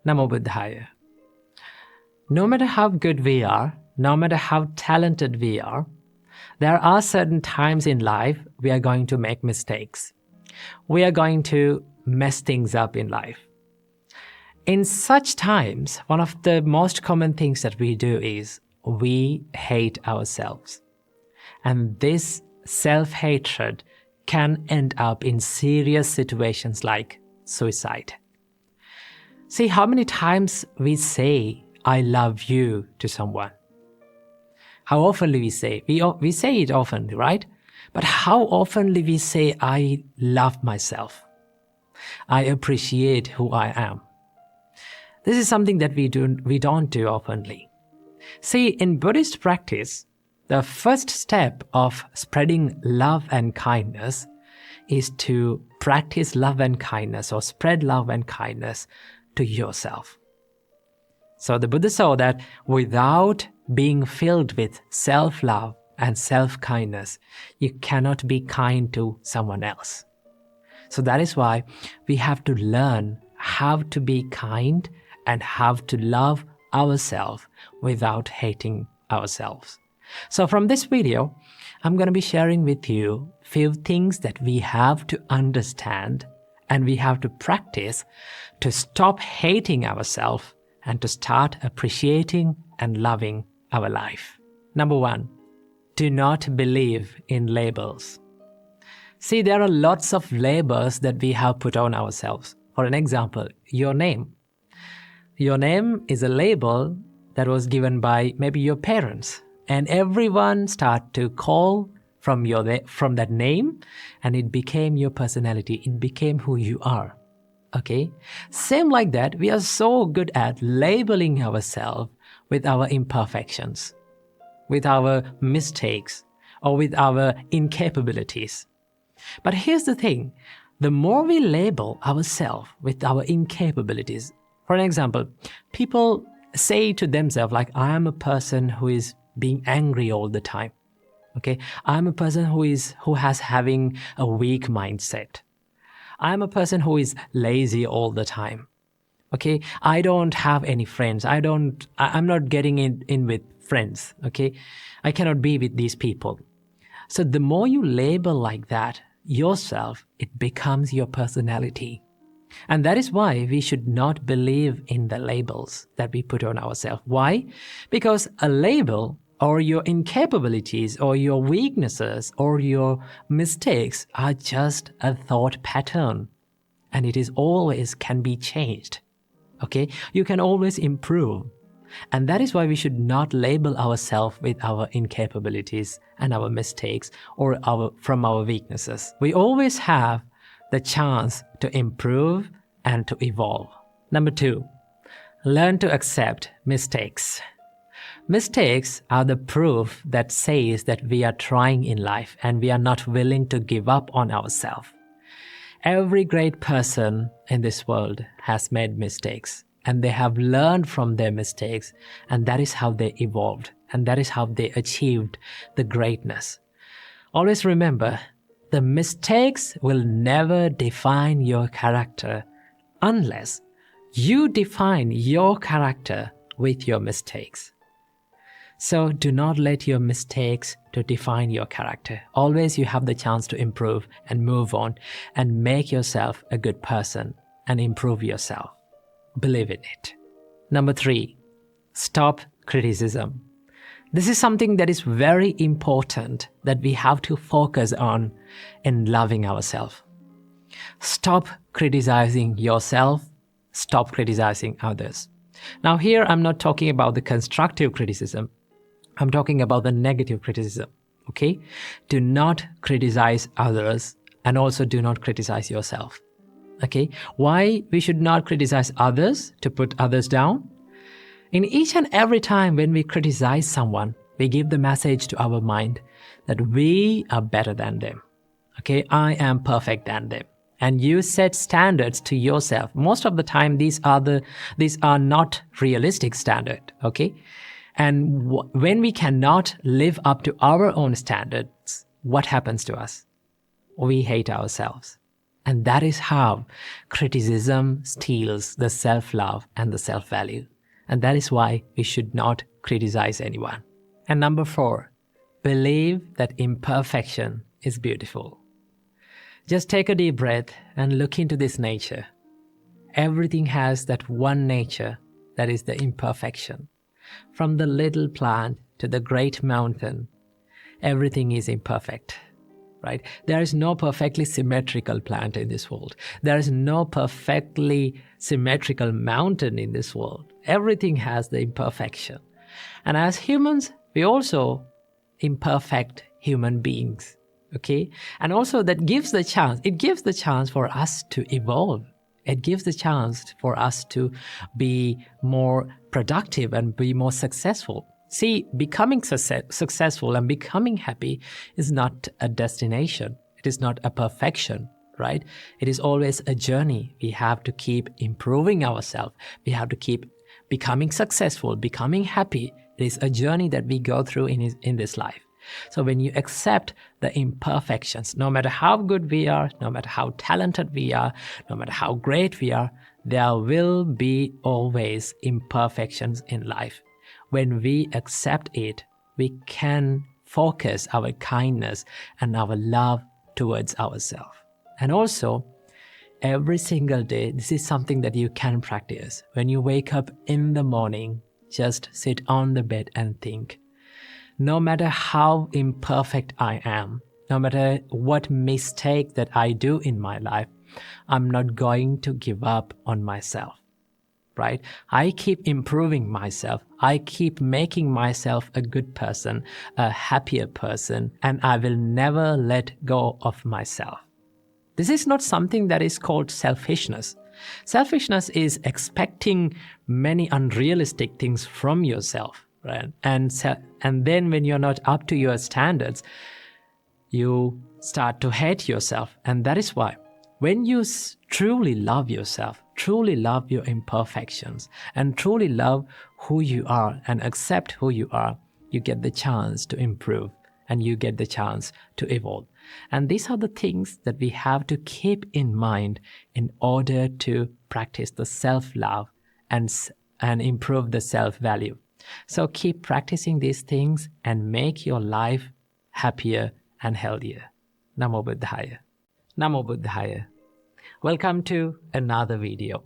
Namo Buddhaya. No matter how good we are, no matter how talented we are, there are certain times in life we are going to make mistakes. We are going to mess things up in life. In such times, one of the most common things that we do is we hate ourselves. And this self-hatred can end up in serious situations like suicide. See how many times we say, I love you to someone. How often we say, we say it often, right? But how often we say, I love myself. I appreciate who I am. This is something that we don't do openly. See, in Buddhist practice, the first step of spreading love and kindness is to practice love and kindness or spread love and kindness to yourself. So the Buddha saw that without being filled with self-love and self-kindness, you cannot be kind to someone else. So that is why we have to learn how to be kind and how to love ourselves without hating ourselves. So from this video, I'm going to be sharing with you a few things that we have to understand and we have to practice to stop hating ourselves and to start appreciating and loving our life. Number 1, do not believe in labels. See, there are lots of labels that we have put on ourselves. For an example, your name. Your name is a label that was given by maybe your parents, and everyone start to call from that name, and it became your personality. It became who you are. Okay? Same like that, we are so good at labeling ourselves with our imperfections, with our mistakes, or with our incapabilities. But here's the thing, the more we label ourselves with our incapabilities, for an example, people say to themselves like, I am a person who is being angry all the time. Okay, I'm a person who has having a weak mindset. I'm a person who is lazy all the time. Okay, I don't have any friends. I'm not getting in with friends. Okay, I cannot be with these people. So the more you label like that yourself, it becomes your personality. And that is why we should not believe in the labels that we put on ourselves. Why? Because a label or your incapabilities or your weaknesses or your mistakes are just a thought pattern. And it is always can be changed. Okay? You can always improve. And that is why we should not label ourselves with our incapabilities and our mistakes or from our weaknesses. We always have the chance to improve and to evolve. Number 2, learn to accept mistakes. Mistakes are the proof that says that we are trying in life and we are not willing to give up on ourselves. Every great person in this world has made mistakes and they have learned from their mistakes, and that is how they evolved and that is how they achieved the greatness. Always remember, the mistakes will never define your character unless you define your character with your mistakes. So do not let your mistakes to define your character. Always you have the chance to improve and move on and make yourself a good person and improve yourself. Believe in it. Number 3, stop criticism. This is something that is very important that we have to focus on in loving ourselves. Stop criticizing yourself. Stop criticizing others. Now here I'm not talking about the constructive criticism. I'm talking about the negative criticism. Okay? Do not criticize others and also do not criticize yourself. Okay? Why we should not criticize others to put others down? In each and every time when we criticize someone, we give the message to our mind that we are better than them. Okay, I am perfect than them. And you set standards to yourself. Most of the time, these are not realistic standards. Okay, and when we cannot live up to our own standards, what happens to us? We hate ourselves. And that is how criticism steals the self-love and the self-value. And that is why we should not criticize anyone. And number 4, believe that imperfection is beautiful. Just take a deep breath and look into this nature. Everything has that one nature, that is the imperfection. From the little plant to the great mountain, everything is imperfect, right? There is no perfectly symmetrical plant in this world. There is no perfectly symmetrical mountain in this world. Everything has the imperfection. And as humans, we also imperfect human beings, okay? And also that gives the chance, it gives the chance for us to evolve. It gives the chance for us to be more productive and be more successful. See, becoming successful and becoming happy is not a destination. It is not a perfection, right? It is always a journey. We have to keep improving ourselves. We have to keep becoming successful, becoming happy. It is a journey that we go through in this life. So when you accept the imperfections, no matter how good we are, no matter how talented we are, no matter how great we are, there will be always imperfections in life. When we accept it, we can focus our kindness and our love towards ourselves. And also, every single day, this is something that you can practice. When you wake up in the morning, just sit on the bed and think, no matter how imperfect I am, no matter what mistake that I do in my life, I'm not going to give up on myself, right? I keep improving myself. I keep making myself a good person, a happier person, and I will never let go of myself. This is not something that is called selfishness. Selfishness is expecting many unrealistic things from yourself, right? And then when you're not up to your standards, you start to hate yourself. And that is why when you truly love yourself, truly love your imperfections, and truly love who you are and accept who you are, you get the chance to improve and you get the chance to evolve. And these are the things that we have to keep in mind in order to practice the self-love and improve the self-value. So keep practicing these things and make your life happier and healthier. Namo Buddhaya. Namo Buddhaya. Welcome to another video.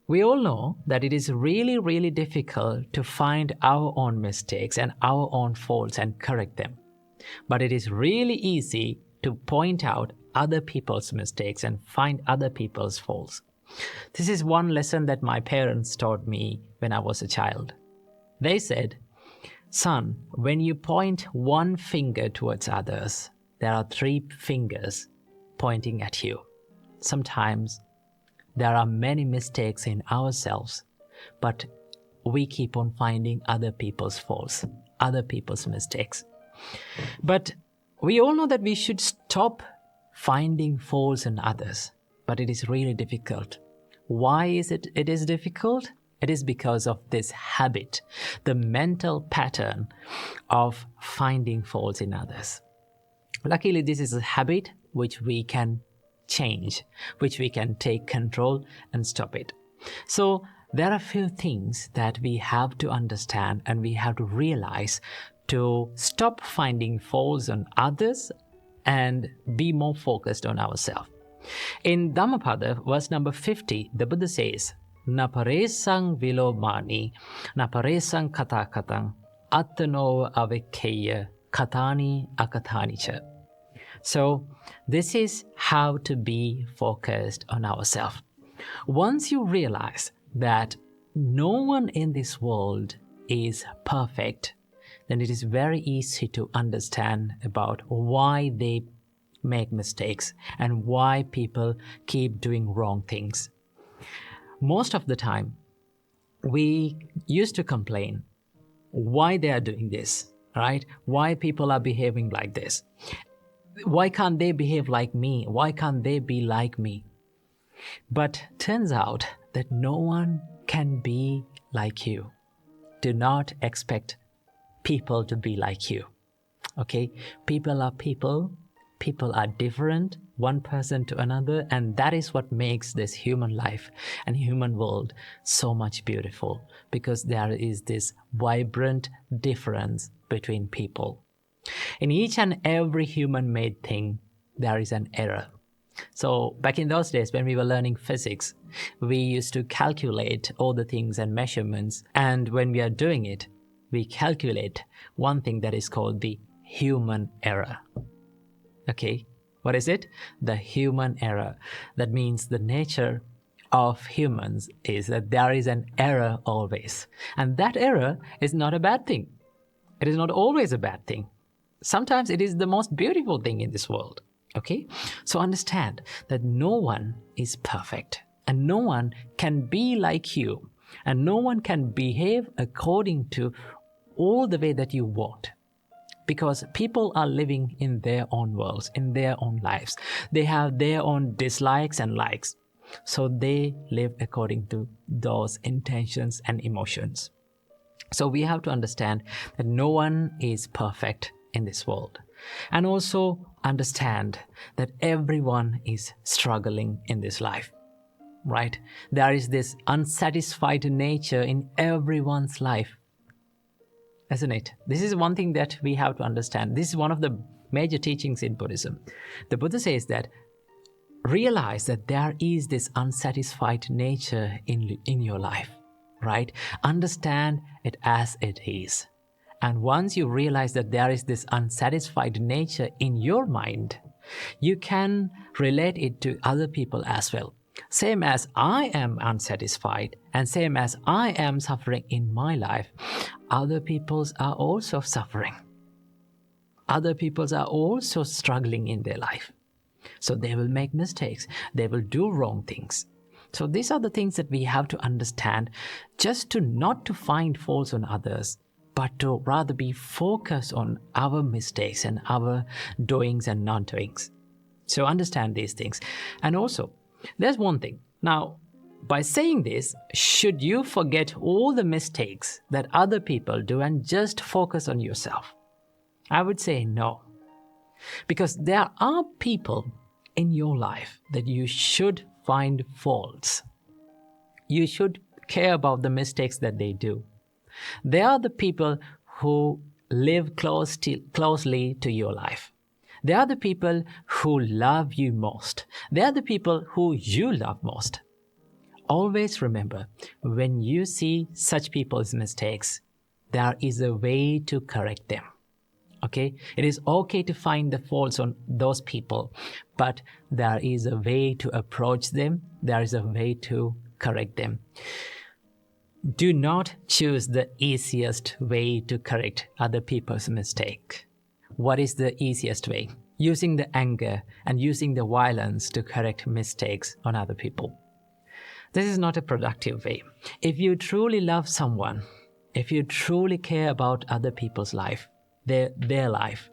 We all know that it is really, really difficult to find our own mistakes and our own faults and correct them. But it is really easy to point out other people's mistakes and find other people's faults. This is one lesson that my parents taught me when I was a child. They said, son, when you point one finger towards others, there are 3 fingers pointing at you. Sometimes there are many mistakes in ourselves, but we keep on finding other people's faults, other people's mistakes. But we all know that we should stop finding faults in others, but it is really difficult. Why is it difficult? It is because of this habit, the mental pattern of finding faults in others. Luckily, this is a habit which we can change, which we can take control and stop it. So there are a few things that we have to understand and we have to realize to stop finding faults on others and be more focused on ourselves. In Dhammapada, verse number 50, the Buddha says, Na paresang vilomani, na paresang katakatang, attano avekkeya, katani akatanicha. So this is how to be focused on ourselves. Once you realize that no one in this world is perfect, then it is very easy to understand about why they make mistakes and why people keep doing wrong things. Most of the time, we used to complain why they are doing this, right? Why people are behaving like this. Why can't they behave like me? Why can't they be like me? But turns out that no one can be like you. Do not expect people to be like you. Okay? People are people. People are different. one person to another, and that is what makes this human life and human world so much beautiful, because there is this vibrant difference between people. In each and every human-made thing, there is an error. So back in those days when we were learning physics, we used to calculate all the things and measurements, and when we are doing it, we calculate one thing that is called the human error. Okay, what is it? The human error. That means the nature of humans is that there is an error always. And that error is not a bad thing. It is not always a bad thing. Sometimes it is the most beautiful thing in this world. Okay? So understand that no one is perfect, and no one can be like you, and no one can behave according to all the way that you want. Because people are living in their own worlds, in their own lives. They have their own dislikes and likes. So they live according to those intentions and emotions. So we have to understand that no one is perfect in this world. And also understand that everyone is struggling in this life, right? There is this unsatisfied nature in everyone's life, isn't it? This is one thing that we have to understand. This is one of the major teachings in Buddhism. The Buddha says that realize that there is this unsatisfied nature in your life, right? Understand it as it is. And once you realize that there is this unsatisfied nature in your mind, you can relate it to other people as well. Same as I am unsatisfied, and same as I am suffering in my life, other peoples are also suffering. Other peoples are also struggling in their life. So they will make mistakes. They will do wrong things. So these are the things that we have to understand, just to not to find faults on others, but to rather be focused on our mistakes and our doings and non-doings. So understand these things. And also, there's one thing. Now, by saying this, should you forget all the mistakes that other people do and just focus on yourself? I would say no. Because there are people in your life that you should find faults. You should care about the mistakes that they do. They are the people who live closely to your life. They are the people who love you most. They are the people who you love most. Always remember, when you see such people's mistakes, there is a way to correct them. Okay? It is okay to find the faults on those people, but there is a way to approach them. There is a way to correct them. Do not choose the easiest way to correct other people's mistake. What is the easiest way? Using the anger and using the violence to correct mistakes on other people. This is not a productive way. If you truly love someone, if you truly care about other people's life, their life,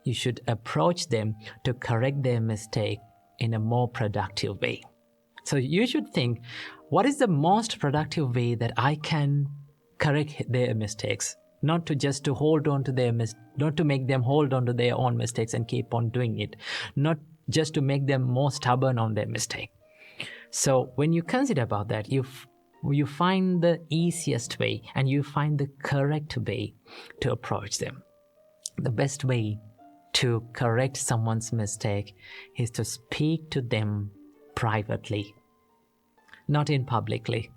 you should approach them to correct their mistake in a more productive way. So you should think, what is the most productive way that I can correct their mistakes? Not to just to hold on to not to make them hold on to their own mistakes and keep on doing it. Not just to make them more stubborn on their mistake. So when you consider about that, you find the easiest way and you find the correct way to approach them. The best way to correct someone's mistake is to speak to them privately, not in publicly.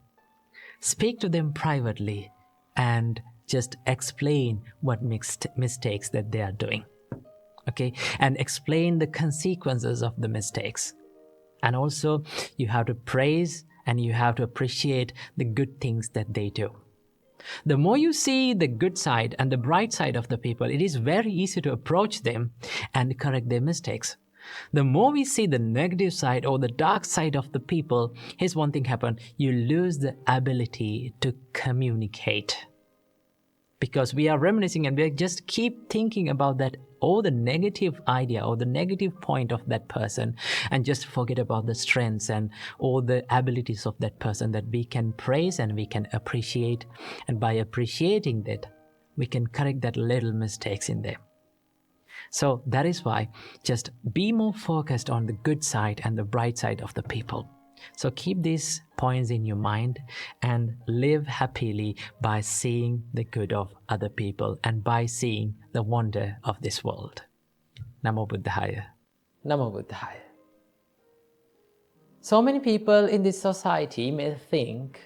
Speak to them privately and just explain what mistakes that they are doing. Okay? And explain the consequences of the mistakes. And also, you have to praise and you have to appreciate the good things that they do. The more you see the good side and the bright side of the people, it is very easy to approach them and correct their mistakes. The more we see the negative side or the dark side of the people, here's one thing happen. You lose the ability to communicate. Because we are reminiscing and we just keep thinking about that or the negative idea or the negative point of that person and just forget about the strengths and all the abilities of that person that we can praise and we can appreciate. And by appreciating that, we can correct that little mistakes in them. So that is why just be more focused on the good side and the bright side of the people. So keep these points in your mind and live happily by seeing the good of other people and by seeing the wonder of this world. Namo Buddhaya. Namo Buddhaya. So many people in this society may think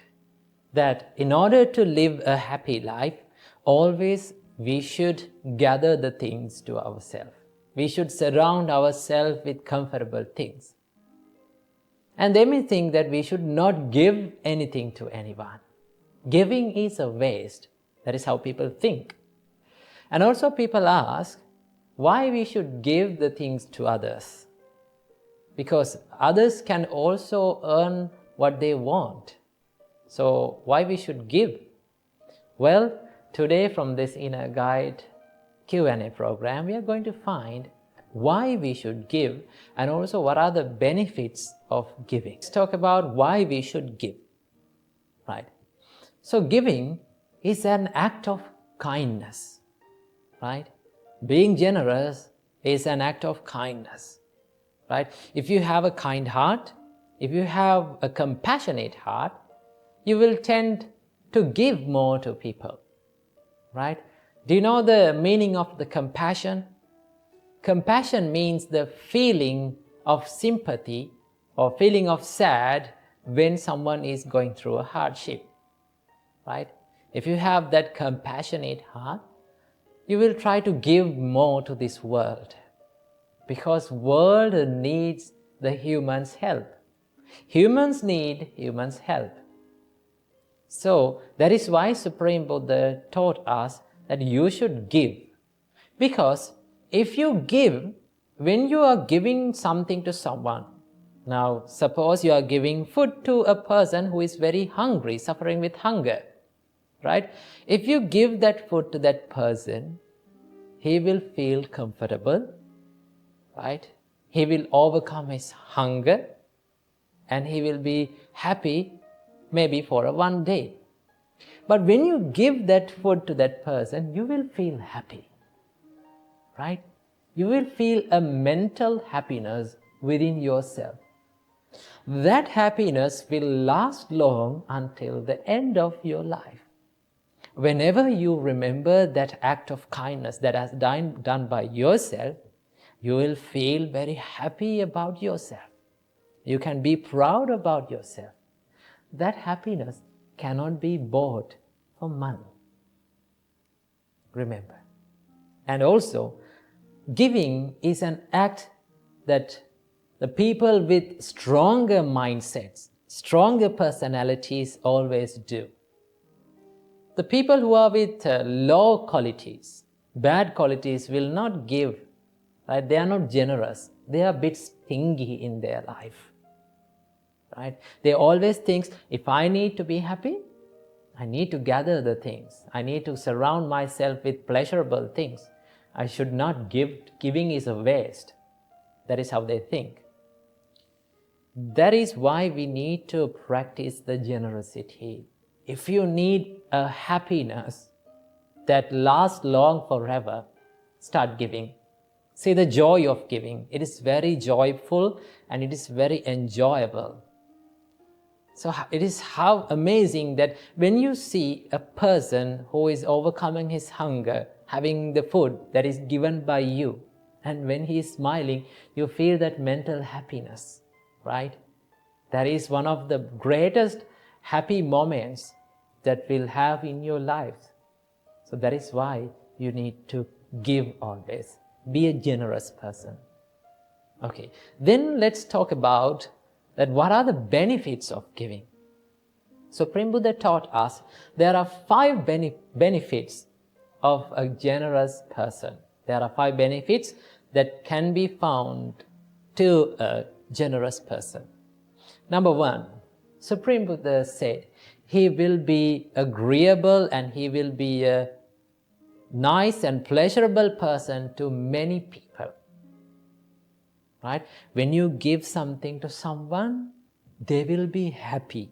that in order to live a happy life, always we should gather the things to ourselves. We should surround ourselves with comfortable things. And they may think that we should not give anything to anyone. Giving is a waste. That is how people think. And also people ask why we should give the things to others. Because others can also earn what they want. So why we should give? Well, today from this Inner Guide Q&A program, we are going to find why we should give and also what are the benefits of giving. Let's talk about why we should give. Right? So giving is an act of kindness. Right? Being generous is an act of kindness. Right? If you have a kind heart, if you have a compassionate heart, you will tend to give more to people. Right? Do you know the meaning of the compassion? Compassion means the feeling of sympathy or feeling of sad when someone is going through a hardship. Right? If you have that compassionate heart, you will try to give more to this world. Because world needs the humans' help. Humans need humans' help. So that is why Supreme Buddha taught us that you should give. Because if you give, when you are giving something to someone, now suppose you are giving food to a person who is very hungry, suffering with hunger, right? If you give that food to that person, he will feel comfortable, right? He will overcome his hunger and he will be happy maybe for one day. But when you give that food to that person, you will feel happy, right? You will feel a mental happiness within yourself. That happiness will last long until the end of your life. Whenever you remember that act of kindness that has done by yourself, you will feel very happy about yourself. You can be proud about yourself. That happiness cannot be bought for money. Remember. And also, giving is an act that the people with stronger mindsets, stronger personalities always do. The people who are with low qualities, bad qualities will not give. Right? They are not generous. They are a bit stingy in their life. Right? They always think, if I need to be happy, I need to gather the things. I need to surround myself with pleasurable things. I should not give. Giving is a waste. That is how they think. That is why we need to practice the generosity. If you need a happiness that lasts long forever, start giving. See the joy of giving. It is very joyful and it is very enjoyable. So it is how amazing that when you see a person who is overcoming his hunger, having the food that is given by you, and when he is smiling, you feel that mental happiness, right? That is one of the greatest happy moments that we'll have in your lives. So that is why you need to give always. Be a generous person. Okay, then let's talk about that what are the benefits of giving. Supreme Buddha taught us there are 5 benefits of a generous person. There are 5 benefits that can be found to a generous person. Number 1, Supreme Buddha said, he will be agreeable and he will be a nice and pleasurable person to many people. Right? When you give something to someone, they will be happy.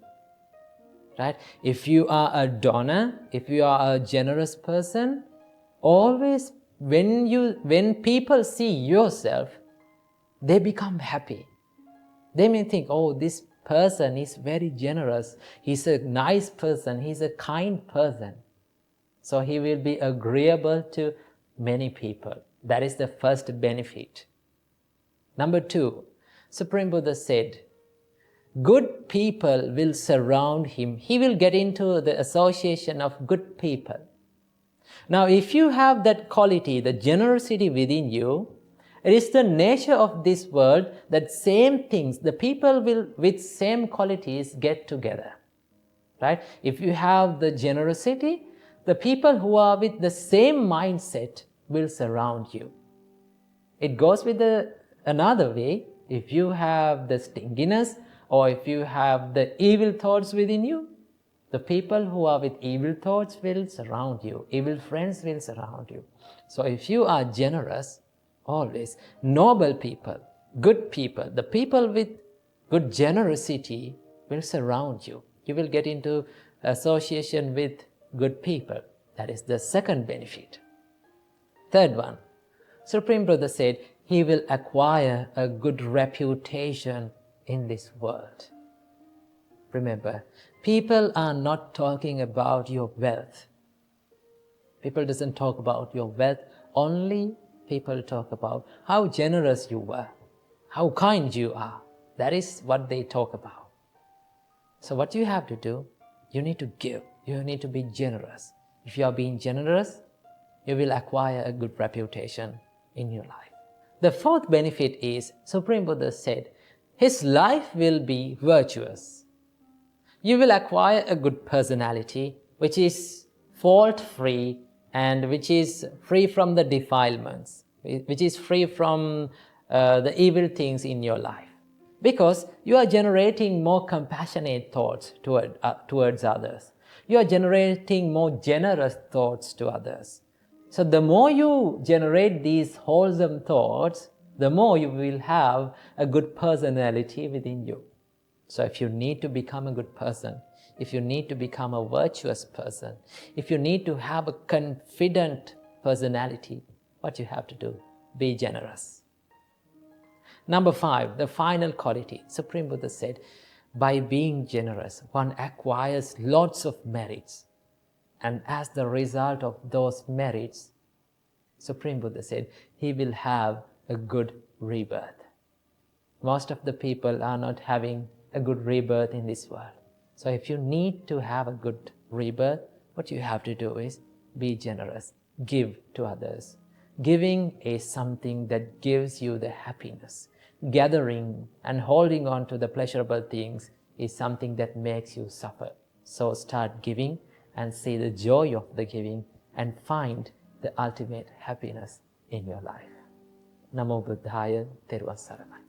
Right? If you are a donor, if you are a generous person, always when people see yourself, they become happy. They may think, oh, this person is very generous, he's a nice person, he's a kind person, so he will be agreeable to many people. That is the first benefit. Number 2, Supreme Buddha said, good people will surround him. He will get into the association of good people. Now, if you have that quality, the generosity within you, it is the nature of this world that same things, the people will with same qualities get together. Right? If you have the generosity, the people who are with the same mindset will surround you. It goes with another way. If you have the stinginess, or if you have the evil thoughts within you, the people who are with evil thoughts will surround you. Evil friends will surround you. So if you are generous, always, noble people, good people, the people with good generosity will surround you. You will get into association with good people. That is the second benefit. Third one, Supreme Buddha said, he will acquire a good reputation in this world. Remember, people are not talking about your wealth. People doesn't talk about your wealth. Only people talk about how generous you were, how kind you are. That is what they talk about. So what you have to do, you need to give. You need to be generous. If you are being generous, you will acquire a good reputation in your life. The fourth benefit is, Supreme Buddha said, his life will be virtuous. You will acquire a good personality which is fault-free and which is free from the defilements, which is free from the evil things in your life. Because you are generating more compassionate thoughts towards others. You are generating more generous thoughts to others. So the more you generate these wholesome thoughts, the more you will have a good personality within you. So if you need to become a good person, if you need to become a virtuous person, if you need to have a confident personality, what you have to do? Be generous. Number 5, the final quality. Supreme Buddha said, by being generous, one acquires lots of merits. And as the result of those merits, Supreme Buddha said, he will have a good rebirth. Most of the people are not having a good rebirth in this world. So if you need to have a good rebirth, what you have to do is be generous, give to others. Giving is something that gives you the happiness. Gathering and holding on to the pleasurable things is something that makes you suffer. So start giving and see the joy of the giving and find the ultimate happiness in your life. Namo Buddhaya, Therwan Saranai.